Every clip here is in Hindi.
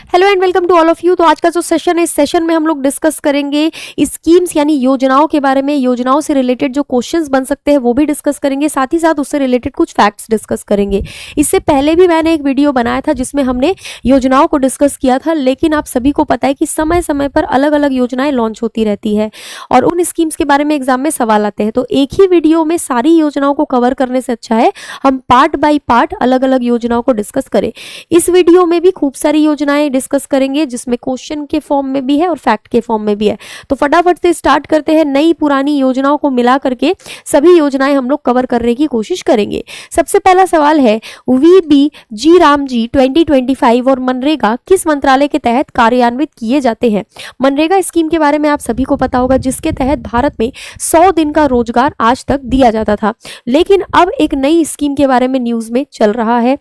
Hello and welcome to all of you. तो आज का जो सेशन है, इस सेशन में हम लोग डिस्कस करेंगे स्कीम्स यानी योजनाओं के बारे में। योजनाओं से रिलेटेड जो क्वेश्चंस बन सकते हैं वो भी डिस्कस करेंगे, साथ ही साथ उससे रिलेटेड कुछ फैक्ट्स डिस्कस करेंगे। इससे पहले भी मैंने एक वीडियो बनाया था जिसमें हमने योजनाओं को डिस्कस किया था, लेकिन आप सभी को पता है कि समय समय पर अलग अलग योजनाएं लॉन्च होती रहती है और उन स्कीम्स के बारे में एग्जाम में सवाल आते हैं। तो एक ही वीडियो में सारी योजनाओं को कवर करने से अच्छा है हम पार्ट बाय पार्ट अलग अलग योजनाओं को डिस्कस करें। इस वीडियो में भी खूब सारी योजनाएं डिस्कस करेंगे जिसमें क्वेश्चन के फॉर्म में भी है और फैक्ट के फॉर्म में भी है। तो फटाफट से स्टार्ट करते हैं। नई पुरानी योजनाओं को मिला करके सभी योजनाएं हम लोग कवर करने की कोशिश करेंगे। सबसे पहला सवाल है, वीबीजी रामजी 2025 और मनरेगा किस मंत्रालय के तहत कार्यान्वित किए जाते हैं? मनरेगा स्कीम के बारे में आप सभी को पता होगा, जिसके तहत भारत में 100 दिन का रोजगार आज तक दिया जाता था, लेकिन अब एक नई स्कीम के बारे में न्यूज में चल रहा है।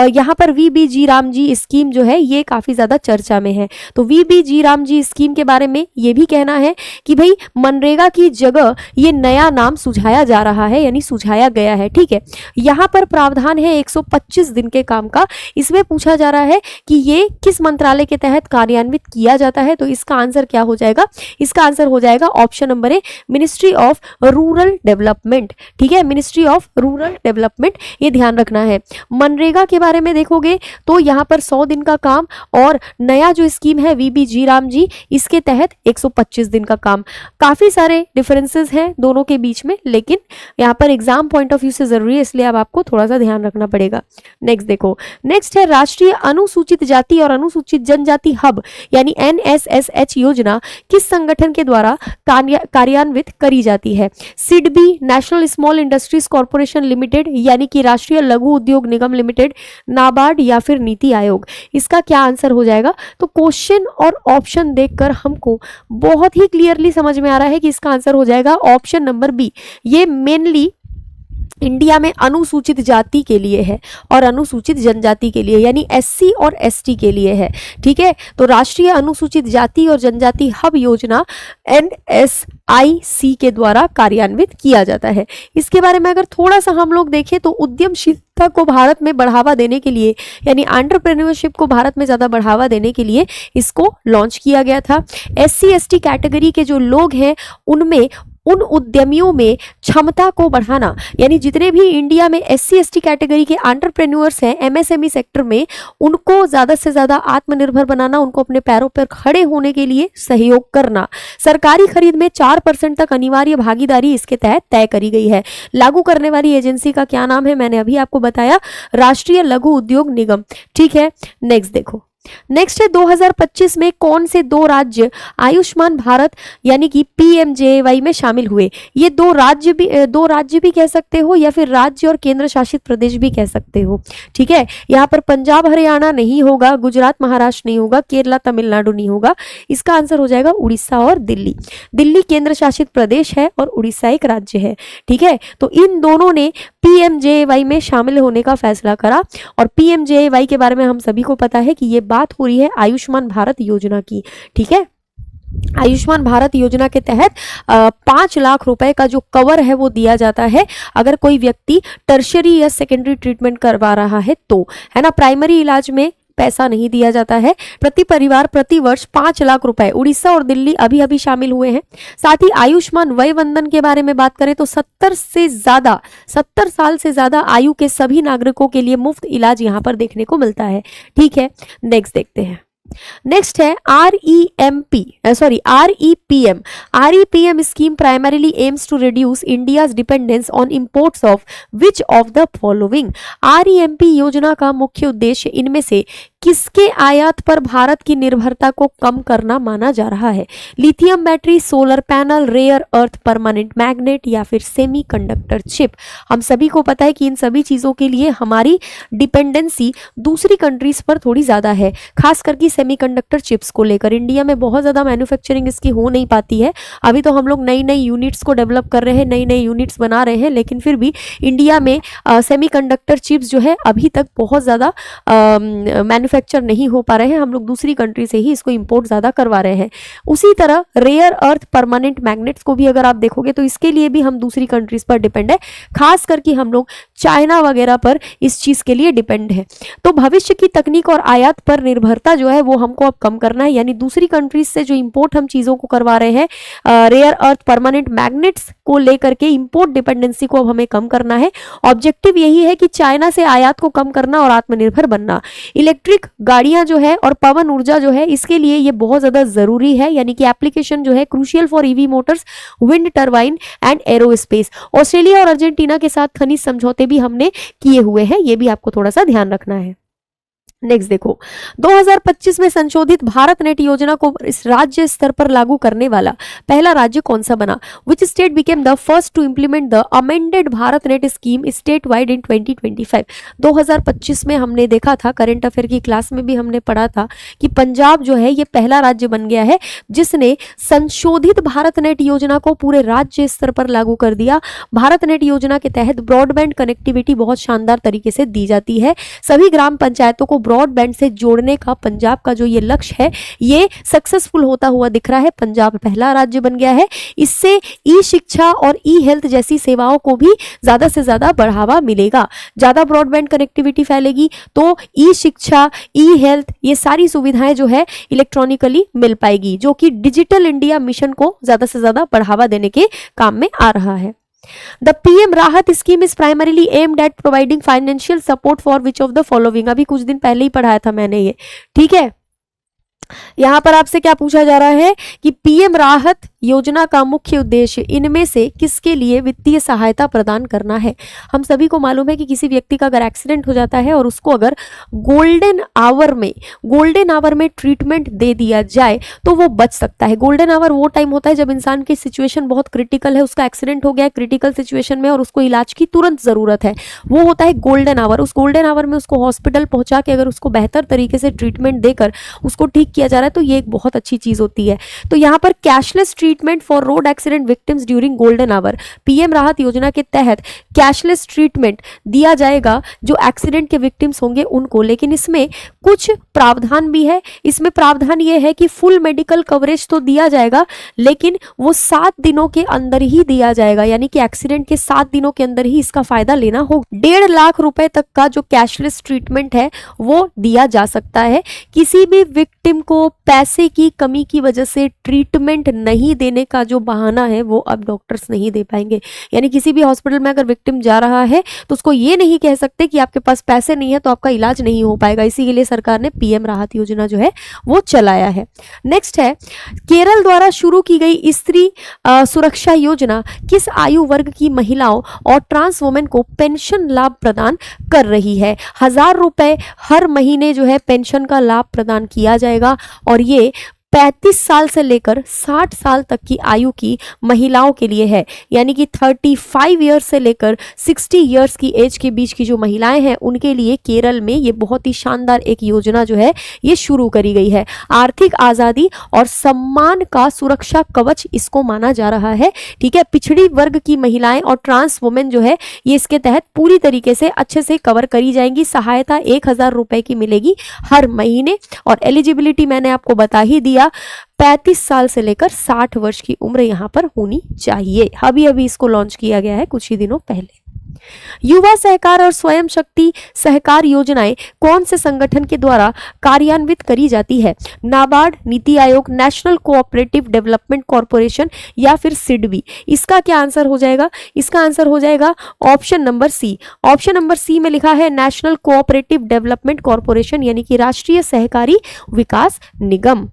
यहाँ पर वीबीजी रामजी स्कीम जो है ये काफी ज्यादा चर्चा में है। तो वीबीजी रामजी स्कीम के बारे में ये भी कहना है कि भाई मनरेगा की जगह ये नया नाम सुझाया जा रहा है, यानी सुझाया गया है। ठीक है, यहाँ पर प्रावधान है 125 दिन के काम का। इसमें पूछा जा रहा है कि ये किस मंत्रालय के तहत कार्यान्वित किया जाता है। तो इसका आंसर क्या हो जाएगा? इसका आंसर हो जाएगा option number A, ministry of rural development. ठीक है, मिनिस्ट्री ऑफ रूरल डेवलपमेंट, ये ध्यान रखना है। मनरेगा के बारे में देखोगे तो यहाँ पर 100 दिन का काम और नया जो स्कीम है वीबीजी रामजी, इसके तहत 125 दिन का काम। काफी सारे डिफरेंसेस हैं दोनों के बीच में, लेकिन यहाँ पर एग्जाम पॉइंट ऑफ व्यू से जरूरी है, इसलिए अब आपको थोड़ा सा ध्यान रखना पड़ेगा। नेक्स्ट देखो, नेक्स्ट है राष्ट्रीय अनुसूचित जाति और अनुसूचित जनजाति हब यानी NSSH योजना किस संगठन के द्वारा कार्यान्वित करी जाती है? SIDBI, national small industries corporation limited यानी कि राष्ट्रीय लघु उद्योग निगम लिमिटेड, नाबार्ड या फिर नीति आयोग? इसका क्या आंसर हो जाएगा? तो क्वेश्चन और ऑप्शन देखकर हमको बहुत ही क्लियरली समझ में आ रहा है कि इसका आंसर हो जाएगा ऑप्शन नंबर बी। ये मेनली इंडिया में अनुसूचित जाति के लिए है और अनुसूचित जनजाति के लिए, यानी SC और ST के लिए है। ठीक है, तो राष्ट्रीय अनुसूचित जाति और जनजाति हब योजना NSIC के द्वारा कार्यान्वित किया जाता है। इसके बारे में अगर थोड़ा सा हम लोग देखें तो उद्यमशीलता को भारत में बढ़ावा देने के लिए, यानी एंटरप्रेन्योरशिप को भारत में ज़्यादा बढ़ावा देने के लिए इसको लॉन्च किया गया था। SC ST कैटेगरी के जो लोग हैं उनमें, उन उद्यमियों में क्षमता को बढ़ाना, यानी जितने भी इंडिया में SC ST कैटेगरी के एंटरप्रेन्योर्स हैं MSME सेक्टर में, उनको ज़्यादा से ज़्यादा आत्मनिर्भर बनाना, उनको अपने पैरों पर खड़े होने के लिए सहयोग करना। सरकारी खरीद में 4% तक अनिवार्य भागीदारी इसके तहत तय करी गई है। लागू करने वाली एजेंसी का क्या नाम है? मैंने अभी आपको बताया, राष्ट्रीय लघु उद्योग निगम। ठीक है, नेक्स्ट देखो, नेक्स्ट है 2025 में कौन से 2 राज्य आयुष्मान भारत यानी कि PMJAY में शामिल हुए? ये 2 राज्य भी कह सकते हो या फिर राज्य और केंद्र शासित प्रदेश भी कह सकते हो। ठीक है, यहाँ पर पंजाब हरियाणा नहीं होगा, गुजरात महाराष्ट्र नहीं होगा, केरला तमिलनाडु नहीं होगा। इसका आंसर हो जाएगा उड़ीसा और दिल्ली। दिल्ली केंद्र शासित प्रदेश है और उड़ीसा एक राज्य है। ठीक है, तो इन दोनों ने PMJAY में शामिल होने का फैसला करा और PMJAY के बारे में हम सभी को पता है कि ये बात हो रही है आयुष्मान भारत योजना की। ठीक है, आयुष्मान भारत योजना के तहत 5 लाख रुपए का जो कवर है वो दिया जाता है अगर कोई व्यक्ति टर्शरी या सेकेंडरी ट्रीटमेंट करवा रहा है तो, है ना। प्राइमरी इलाज में पैसा नहीं दिया जाता है। प्रति परिवार प्रति वर्ष 5 लाख रुपए। उड़ीसा और दिल्ली अभी अभी शामिल हुए हैं। साथ ही आयुष्मान वय वंदन के बारे में बात करें तो 70 साल से ज्यादा आयु के सभी नागरिकों के लिए मुफ्त इलाज यहाँ पर देखने को मिलता है। ठीक है, नेक्स्ट देखते हैं। नेक्स्ट है REPM scheme primarily aims to reduce India's dependence on imports of which of the following? REMP योजना का मुख्य उद्देश्य इनमें से किसके आयात पर भारत की निर्भरता को कम करना माना जा रहा है? Lithium battery, solar panel, rare earth permanent magnet या फिर सेमीकंडक्टर चिप? हम सभी को पता है कि इन सभी चीजों के लिए हमारी डिपेंडेंसी दूसरी कंट्रीज पर थोड़ी ज्यादा है, खास करके सेमीकंडक्टर चिप्स को लेकर। इंडिया में बहुत ज्यादा मैन्युफैक्चरिंग इसकी हो नहीं पाती है। अभी तो हम लोग नई नई यूनिट्स को डेवलप कर रहे हैं, नई नई यूनिट्स बना रहे हैं, लेकिन फिर भी इंडिया में सेमीकंडक्टर चिप्स जो है अभी तक बहुत ज्यादा मैन्युफैक्चरिंग मैन्युफैक्चर नहीं हो पा रहे हैं, हम लोग दूसरी कंट्री से ही इसको इंपोर्ट ज़्यादा करवा रहे हैं। उसी तरह रेयर अर्थ परमानेंट मैग्नेट्स को भी अगर आप देखोगे तो इसके लिए भी हम दूसरी कंट्रीज पर डिपेंड है, खास करके हम लोग चाइना वगैरह पर इस चीज़ के लिए डिपेंड है। तो भविष्य की तकनीक और आयात पर निर्भरता जो है वो हमको अब कम करना है, यानी दूसरी कंट्रीज से जो इंपोर्ट हम चीज़ों को करवा रहे हैं रेयर अर्थ परमानेंट मैग्नेट्स को लेकर के इंपोर्ट डिपेंडेंसी को अब हमें कम करना है। ऑब्जेक्टिव यही है कि चाइना से आयात को कम करना और आत्मनिर्भर बनना। इलेक्ट्रिक गाड़ियां जो है और पवन ऊर्जा जो है इसके लिए ये बहुत ज़्यादा ज़रूरी है, यानी कि एप्लीकेशन जो है crucial for EV Motors, wind turbine and aerospace. Australia और अर्जेंटीना के साथ खनिज समझौते भी हमने किए हुए हैं, ये भी आपको थोड़ा सा ध्यान रखना है। नेक्स्ट देखो, 2025 में संशोधित भारत नेट योजना को इस राज्य स्तर पर लागू करने वाला पहला राज्य कौन सा बना? Which state became the first to implement the amended Bharat net scheme state wide in 2025? 2025 में हमने देखा था, करंट अफेयर की क्लास में भी हमने पढ़ा था कि पंजाब जो है ये पहला राज्य बन गया है जिसने संशोधित भारत नेट योजना को पूरे राज्य स्तर पर लागू कर दिया। भारत नेट योजना के तहत ब्रॉडबैंड कनेक्टिविटी बहुत शानदार तरीके से दी जाती है। सभी ग्राम पंचायतों को ब्रॉडबैंड से जोड़ने का पंजाब का जो ये लक्ष्य है ये सक्सेसफुल होता हुआ दिख रहा है। पंजाब पहला राज्य बन गया है। इससे ई शिक्षा और ई हेल्थ जैसी सेवाओं को भी ज्यादा से ज्यादा बढ़ावा मिलेगा। ज्यादा ब्रॉडबैंड कनेक्टिविटी फैलेगी तो ई शिक्षा, ई हेल्थ, ये सारी सुविधाएं जो है इलेक्ट्रॉनिकली मिल पाएगी, जो कि डिजिटल इंडिया मिशन को ज्यादा से ज्यादा बढ़ावा देने के काम में आ रहा है। The PM राहत scheme is primarily aimed at providing financial support for which of the following? अभी कुछ दिन पहले ही पढ़ाया था मैंने ये, ठीक है। यहां पर आपसे क्या पूछा जा रहा है कि पीएम राहत योजना का मुख्य उद्देश्य इनमें से किसके लिए वित्तीय सहायता प्रदान करना है? हम सभी को मालूम है कि किसी व्यक्ति का अगर एक्सीडेंट हो जाता है और उसको अगर गोल्डन आवर में ट्रीटमेंट दे दिया जाए तो वो बच सकता है। गोल्डन आवर वो टाइम होता है जब इंसान की सिचुएशन बहुत क्रिटिकल है, उसका एक्सीडेंट हो गया है क्रिटिकल सिचुएशन में और उसको इलाज की तुरंत जरूरत है, वो होता है गोल्डन आवर। उस गोल्डन आवर में उसको हॉस्पिटल पहुंचा के अगर उसको बेहतर तरीके से ट्रीटमेंट देकर उसको ठीक किया जा रहा है तो ये एक बहुत अच्छी चीज होती है। तो यहाँ पर cashless treatment for road accident victims during golden hour, PM राहत योजना के तहत कैशलेस ट्रीटमेंट दिया जाएगा जो एक्सीडेंट के विक्टिम्स होंगे उनको। लेकिन इसमें कुछ प्रावधान भी है। इसमें प्रावधान ये है कि फुल मेडिकल कवरेज तो दिया जाएगा लेकिन वो 7 दिनों के अंदर ही दिया जाएगा, यानी कि एक्सीडेंट के 7 दिनों के अंदर ही इसका फायदा लेना होगा। 1.5 लाख रुपए तक का जो कैशलेस ट्रीटमेंट है वो दिया जा सकता है। किसी भी विक्टिम को पैसे की कमी की वजह से ट्रीटमेंट नहीं देने का जो बहाना है वो अब डॉक्टर्स नहीं दे पाएंगे। यानी किसी भी हॉस्पिटल में अगर विक्टिम जा रहा है तो उसको ये नहीं कह सकते कि आपके पास पैसे नहीं है तो आपका इलाज नहीं हो पाएगा। इसी के लिए सरकार ने पीएम राहत योजना जो है वो चलाया है। नेक्स्ट है, केरल द्वारा शुरू की गई स्त्री सुरक्षा योजना किस आयु वर्ग की महिलाओं और ट्रांस वुमेन को पेंशन लाभ प्रदान कर रही है? 1000 रुपए हर महीने जो है पेंशन का लाभ प्रदान किया जाएगा और ये 35 साल से लेकर 60 साल तक की आयु की महिलाओं के लिए है। यानी कि 35 ईयर्स से लेकर 60 ईयर्स की एज के बीच की जो महिलाएं हैं उनके लिए केरल में ये बहुत ही शानदार एक योजना जो है ये शुरू करी गई है। आर्थिक आज़ादी और सम्मान का सुरक्षा कवच इसको माना जा रहा है, ठीक है। पिछड़ी वर्ग की महिलाएं और ट्रांस वुमेन जो है ये इसके तहत पूरी तरीके से अच्छे से कवर करी जाएंगी। सहायता 1000 रुपए की मिलेगी हर महीने और एलिजिबिलिटी मैंने आपको बता ही दिया, 35 साल से लेकर 60 वर्ष की उम्र यहां पर होनी चाहिए। अभी इसको लॉन्च किया गया है कुछ ही दिनों पहले। युवा सहकार और स्वयं शक्ति सहकार योजनाएं कौन से संगठन के द्वारा कार्यान्वित करी जाती है? NABARD, NITI Aayog, national cooperative development corporation या फिर सिडबी? इसका क्या आंसर हो जाएगा? इसका आंसर हो जाएगा option number C. Option number C में लिखा है नेशनल कोऑपरेटिव डेवलपमेंट कॉर्पोरेशन, यानी कि राष्ट्रीय सहकारी विकास निगम।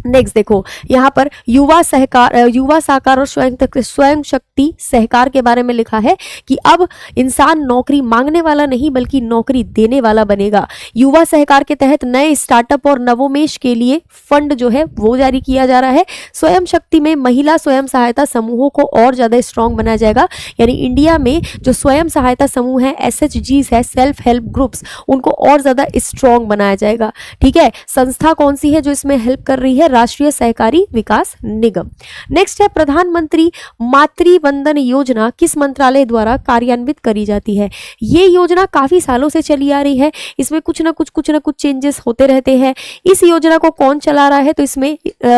नेक्स्ट देखो, यहाँ पर युवा साकार और स्वयं शक्ति सहकार के बारे में लिखा है कि अब इंसान नौकरी मांगने वाला नहीं बल्कि नौकरी देने वाला बनेगा। युवा सहकार के तहत नए स्टार्टअप और नवोन्मेष के लिए फंड जो है वो जारी किया जा रहा है। स्वयं शक्ति में महिला स्वयं सहायता समूहों को और ज्यादा स्ट्रॉन्ग बनाया जाएगा, यानी इंडिया में जो स्वयं सहायता समूह है, SHGs है, सेल्फ हेल्प ग्रुप्स, उनको और ज्यादा स्ट्रॉन्ग बनाया जाएगा, ठीक है। संस्था कौन सी है जो इसमें हेल्प कर रही है? राष्ट्रीय सहकारी विकास निगम। नेक्स्ट है प्रधानमंत्री मातृ वंदन योजना किस मंत्रालय द्वारा कार्यान्वित करी जाती है। ये योजना काफी सालों से चली आ रही है, इसमें कुछ ना कुछ चेंजेस होते रहते हैं। इस योजना को कौन चला रहा है, तो इसमें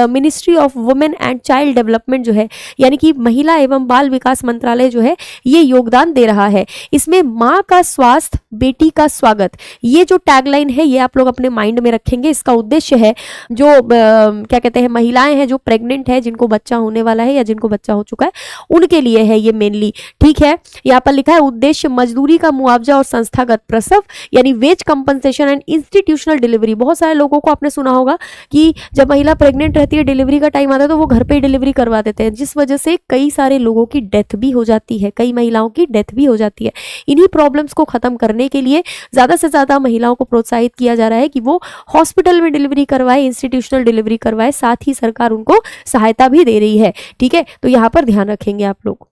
ministry of women and child development जो है, यानी कि महिला एवं बाल विकास मंत्रालय जो है, ये योगदान दे रहा है। इसमें माँ का स्वास्थ्य बेटी का स्वागत, ये जो टैगलाइन है ये आप लोग अपने माइंड में रखेंगे। इसका उद्देश्य है जो क्या कहते हैं महिलाएं हैं जो प्रेग्नेंट है, जिनको बच्चा होने वाला है या जिनको बच्चा हो चुका है, उनके लिए है ये मेनली। ठीक है, यहाँ पर लिखा है उद्देश्य मजदूरी का मुआवजा और संस्थागत प्रसव यानी wage compensation and institutional delivery. बहुत सारे लोगों को आपने सुना होगा कि जब महिला प्रेग्नेंट रहती है, डिलीवरी का टाइम आता है तो वो घर पे ही डिलीवरी करवा देते हैं, जिस वजह से कई सारे लोगों की डेथ भी हो जाती है, कई महिलाओं की डेथ भी हो जाती है। इन्हीं प्रॉब्लम्स को खत्म करने के लिए ज्यादा से ज्यादा महिलाओं को प्रोत्साहित किया जा रहा है कि वो हॉस्पिटल में डिलीवरी करवाए, इंस्टीट्यूशनल डिलीवरी करवाए, साथ ही सरकार उनको सहायता भी दे रही है। ठीक है, तो यहाँ पर ध्यान रखेंगे आप लोग।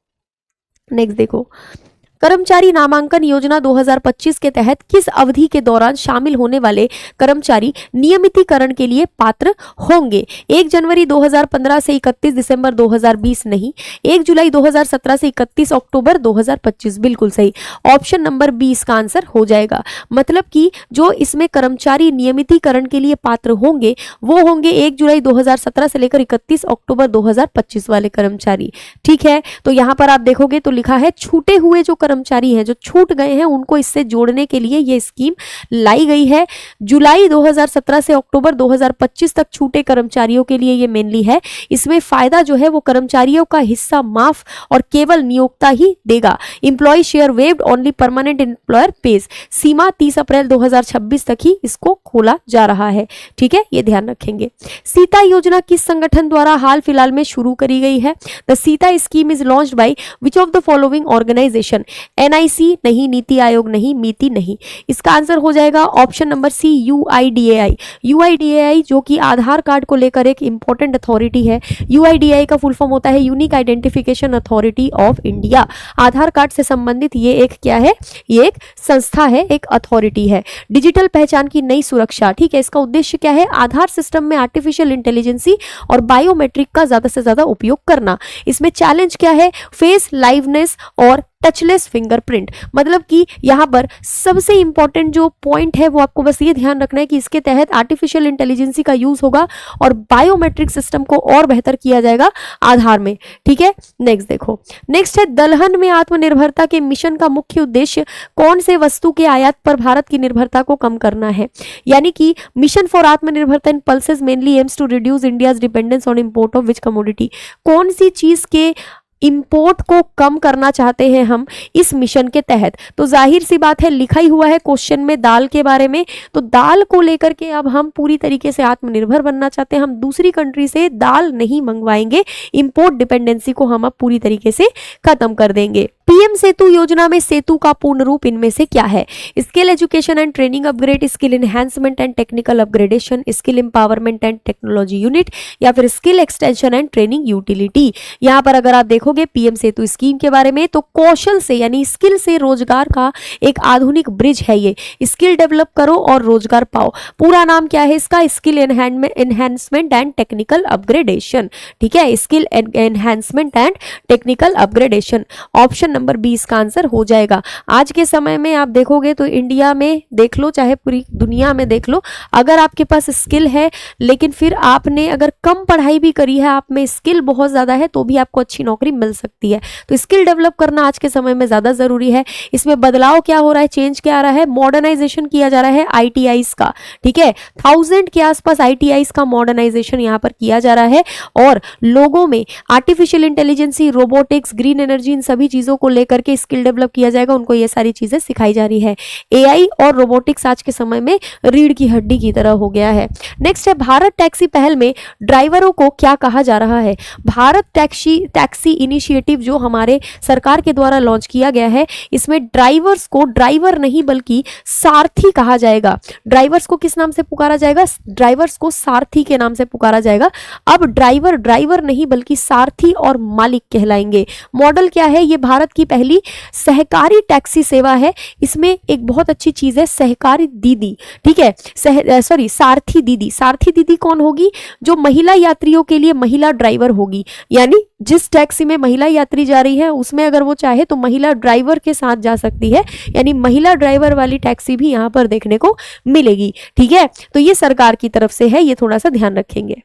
नेक्स्ट देखो, कर्मचारी नामांकन योजना 2025 के तहत किस अवधि के दौरान शामिल होने वाले कर्मचारी नियमितीकरण के लिए पात्र होंगे। 1 जनवरी 2015 से 31 दिसंबर 2020 नहीं, 1 जुलाई 2017 से 31 अक्टूबर 2025, बिल्कुल सही। ऑप्शन नंबर 20 का आंसर हो जाएगा। मतलब कि जो इसमें कर्मचारी नियमितीकरण के लिए पात्र होंगे वो होंगे 1 जुलाई 2017 से लेकर 31 अक्टूबर 2025 वाले कर्मचारी। ठीक है, तो यहाँ पर आप देखोगे तो लिखा है छूटे हुए जो कर्मचारी हैं, जो छूट गए हैं, उनको इससे जोड़ने के लिए ये स्कीम लाई गई है। जुलाई 2017 से अक्टूबर 2025 तक छूटे कर्मचारियों के लिए ये मेनली है। इसमें फायदा जो है वो कर्मचारियों का हिस्सा माफ और केवल नियोक्ता ही देगा। Employ share waived, only permanent employer pays. सीमा 30 अप्रैल 2026 तक ही इसको खोला जा रहा है। ठीक है, ये ध्यान रखेंगे। सीता योजना किस संगठन द्वारा हाल फिलहाल में शुरू करी गई है। The Sita scheme is launched by which of the following organisation. NIC नहीं, नीति आयोग नहीं, मिति नहीं। इसका आंसर हो जाएगा option number C, UIDAI. UIDAI जो कि आधार कार्ड को लेकर एक इंपॉर्टेंट अथॉरिटी है। यूआईडीएआई का फुल फॉर्म होता है unique identification authority of India. Aadhaar card से संबंधित ये एक क्या है, ये एक संस्था है, एक अथॉरिटी है। डिजिटल पहचान की नई सुरक्षा। ठीक है, इसका उद्देश्य क्या है, आधार सिस्टम में आर्टिफिशियल इंटेलिजेंसी और बायोमेट्रिक का ज्यादा से ज्यादा उपयोग करना। इसमें चैलेंज क्या है, फेस लाइवनेस और टचलेस फिंगरप्रिंट। मतलब कि यहाँ पर सबसे इंपॉर्टेंट जो पॉइंट है वो आपको बस ये ध्यान रखना है कि इसके तहत आर्टिफिशियल इंटेलिजेंसी का यूज होगा और बायोमेट्रिक सिस्टम को और बेहतर किया जाएगा आधार में। ठीक है, नेक्स्ट देखो। नेक्स्ट है दलहन में आत्मनिर्भरता के मिशन का मुख्य उद्देश्य कौन से वस्तु के आयात पर भारत की निर्भरता को कम करना है। यानी कि मिशन फॉर आत्मनिर्भरता in pulses mainly aims to reduce India's dependence on import of which commodity. कौन सी चीज के इंपोर्ट को कम करना चाहते हैं हम इस मिशन के तहत। तो जाहिर सी बात है, लिखा ही हुआ है क्वेश्चन में दाल के बारे में, तो दाल को लेकर के अब हम पूरी तरीके से आत्मनिर्भर बनना चाहते हैं। हम दूसरी कंट्री से दाल नहीं मंगवाएंगे, इंपोर्ट डिपेंडेंसी को हम अब पूरी तरीके से खत्म कर देंगे। पीएम सेतु योजना में सेतु का पूर्ण रूप इनमें से क्या है। Skill education and training upgrade, skill enhancement and technical upgradation, skill empowerment and technology unit, या फिर skill extension and training utility. यहाँ पर अगर आप देखोगे पीएम सेतु स्कीम के बारे में तो कौशल से यानी स्किल से रोजगार का एक आधुनिक ब्रिज है। ये स्किल डेवलप करो और रोजगार पाओ। पूरा नाम क्या है इसका, skill enhancement and technical upgradation. ठीक है, skill enhancement and technical upgradation. Option number 20 का आंसर हो जाएगा। आज के समय में आप देखोगे तो इंडिया में देख लो, चाहे पूरी दुनिया में देख लो, अगर आपके पास स्किल है लेकिन फिर आपने अगर कम पढ़ाई भी करी है, आप में स्किल बहुत ज्यादा है, तो भी आपको अच्छी नौकरी मिल सकती है। तो स्किल डेवलप करना आज के समय में ज्यादा जरूरी है। इसमें बदलाव क्या हो रहा है, चेंज क्या आ रहा है, मॉडर्नाइजेशन किया जा रहा है आईटीआईस का। ठीक है, 1000 के आसपास आईटीआईस का मॉडर्नाइजेशन यहाँ पर किया जा रहा है और लोगों में artificial intelligence, robotics, green energy, इन सभी चीजों को लेकर के स्किल डेवलप किया जाएगा। उनको ये सारी चीजें सिखाई जा रही है। एआई और रोबोटिक्स आज के समय में रीढ़ की हड्डी की तरह हो गया है। नेक्स्ट है भारत टैक्सी पहल में ड्राइवरों को क्या कहा जा रहा है। भारत टैक्सी इनिशिएटिव जो हमारे सरकार के द्वारा लॉन्च किया गया है, इसमें ड्राइवर्स को ड्राइवर नहीं बल्कि सारथी कहा जाएगा। ड्राइवर्स को किस नाम से पुकारा जाएगा? ड्राइवर्स को सारथी के नाम से पुकारा जाएगा। अब ड्राइवर ड्राइवर नहीं बल्कि सारथी और मालिक कहलाएंगे। मॉडल क्या है? ये भारत की पहली सहकारी टैक्सी सेवा है। इसमें एक बहुत अच्छी चीज है, सहकारी दीदी, ठीक है, सारथी दीदी। सारथी दीदी कौन होगी? जो महिला यात्रियों के लिए महिला ड्राइवर होगी। यानी जिस टैक्सी में महिला यात्री जा रही है उसमें अगर वो चाहे तो महिला ड्राइवर के साथ जा सकती है, यानी महिला ड्राइवर वाली टैक्सी भी यहाँ पर देखने को मिलेगी। ठीक है, तो ये सरकार की तरफ से है, ये थोड़ा सा ध्यान रखेंगे।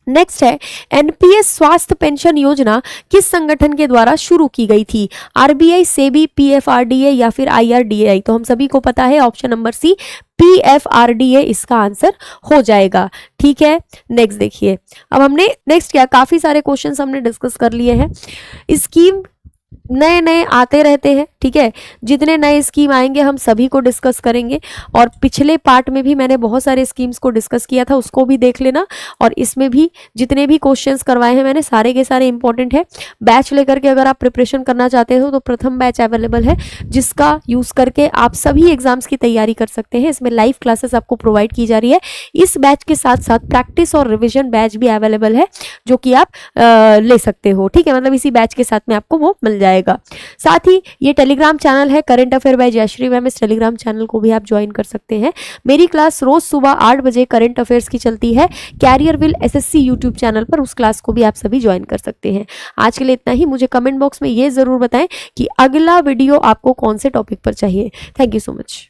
नेक्स्ट है, एनपीएस स्वास्थ्य पेंशन योजना किस संगठन के द्वारा शुरू की गई थी? आरबीआई, सेबी, पीएफआरडीए या फिर आईआरडीए? तो हम सभी को पता है ऑप्शन नंबर सी पीएफआरडीए इसका आंसर हो जाएगा। ठीक है, नेक्स्ट देखिए, अब हमने नेक्स्ट क्या, काफी सारे क्वेश्चंस हमने डिस्कस कर लिए हैं। स्कीम नए नए आते रहते हैं, ठीक है, जितने नए स्कीम आएंगे हम सभी को डिस्कस करेंगे। और पिछले पार्ट में भी मैंने बहुत सारे स्कीम्स को डिस्कस किया था, उसको भी देख लेना। और इसमें भी जितने भी क्वेश्चंस करवाए हैं मैंने सारे के सारे इंपॉर्टेंट है। बैच लेकर के अगर आप प्रिपरेशन करना चाहते हो तो प्रथम बैच अवेलेबल है, जिसका यूज करके आप सभी एग्जाम्स की तैयारी कर सकते हैं। इसमें लाइव क्लासेस आपको प्रोवाइड की जा रही है। इस बैच के साथ साथ प्रैक्टिस और रिविजन बैच भी अवेलेबल है, जो कि आप ले सकते हो। ठीक है, मतलब इसी बैच के साथ में आपको वो मिल जाएगा। साथ ही ये टेलीग्राम चैनल है current affair by Jayashree ma'am, इस टेलीग्राम चैनल को भी आप ज्वाइन कर सकते हैं। मेरी क्लास रोज सुबह 8 बजे करंट अफेयर्स की चलती है career will SSC YouTube channel पर, उस क्लास को भी आप सभी ज्वाइन कर सकते हैं। आज के लिए इतना ही। मुझे कमेंट बॉक्स में ये जरूर बताएं कि अगला वीडियो आपको कौन से टॉपिक पर चाहिए। Thank you so much.